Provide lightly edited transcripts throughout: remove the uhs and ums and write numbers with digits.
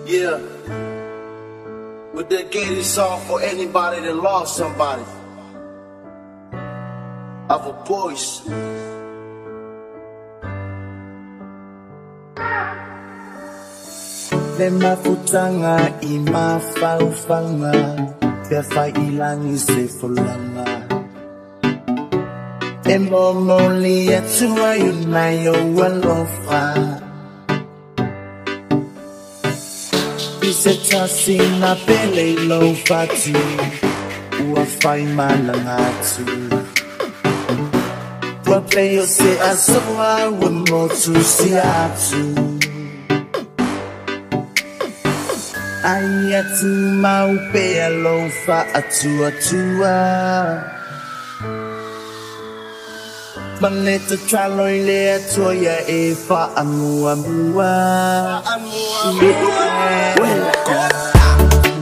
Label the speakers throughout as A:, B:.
A: Yeah. We dedicate this song for anybody that lost somebody. Our voice.
B: Lema futanga ima faufanga Befa ilangi se Folauga Emomoli etua yunayo walofa Isetasi na pele lo fatu Uafai malangatu Wapeyo se asoa wamotu siatu Ayatu maupe alofa atua Maneta tralo ile atoya efa amua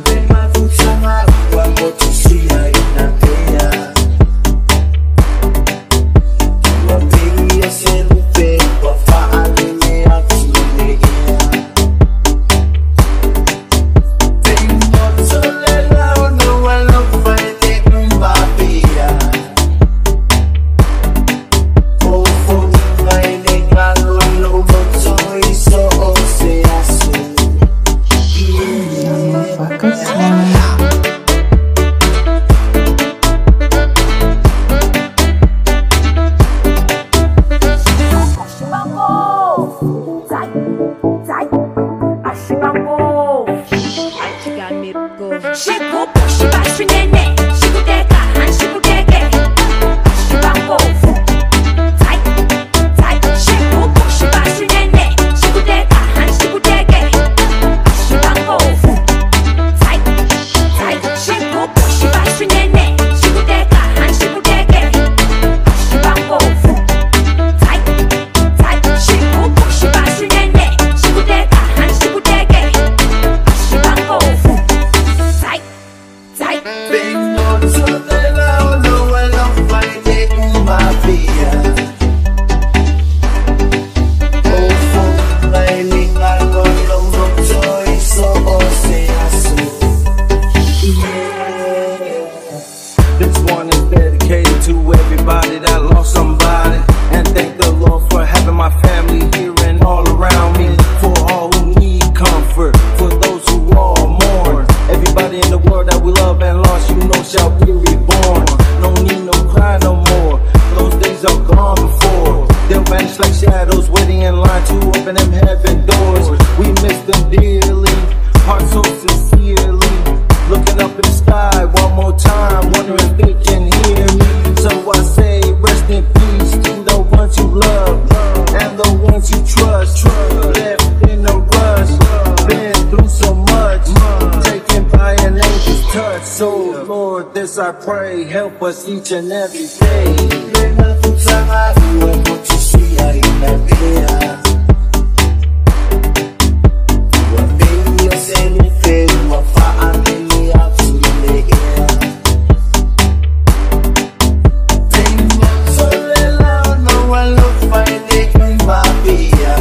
B: Bema futama wa motu siya inapea Wapeya selupe wafa alime atulea
C: Chegou, puxa, baixo, neném. Chico deca, chico deque. Chibango, sai, sai. Chegou, puxa, baixo, neném. Chico deca, chico deque. Chibango, sai, sai. Chegou, puxa, baixo, neném. Chico deca, chico deque. Chibango, sai, sai. Chegou, puxa, baixo, neném. Chico deca, chico deque. Chibango.
B: Vengo de la no fight uma via Oh for my linga no joy so
A: This one is dedicated to everybody that lost somebody. And thank the Lord for having my family here and all around me. For all who need comfort, for those who all mourn. Everybody in the world that we love and lost, you know, shall be reborn. No need no cry no more. Those days are gone before. They'll vanish like shadows, waiting in line to open them heaven doors. We miss them dearly, heart so sincerely. Looking up in the sky one more time, wondering if they can hear me. So I say, rest in peace to the ones you love and the ones you trust. Left in a rush, been through so much, taken by an angel's touch. So Lord, this I pray, help us each and every day.
B: Bema futama wa motu siya inapea Wapeya selupe wafa alime atulea Vengo solela no walofa ine uma via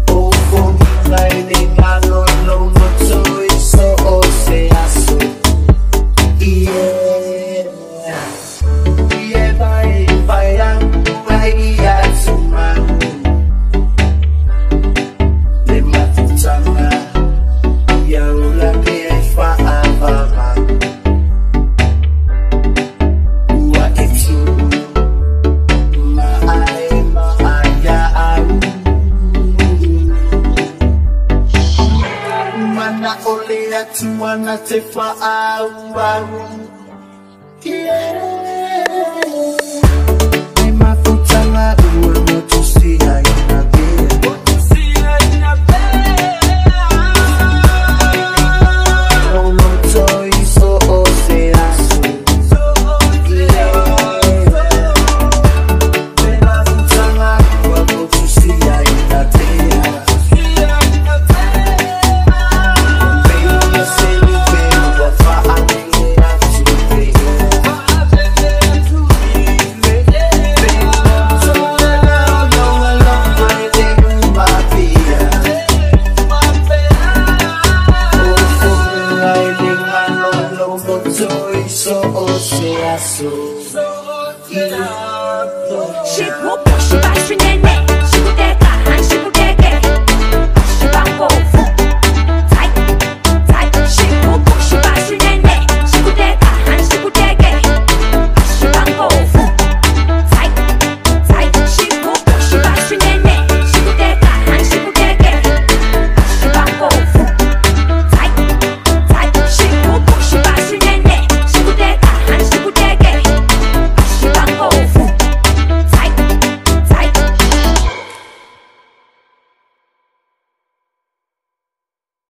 B: Oh for me ine ngalo no moto iso oseaso Yeah Tuana te fa'au Ni mafutanga ua motu siya inapea No moto iso oseasu Ni mafutanga ua motu siya inapea
C: 시고 뽀시 바시 내내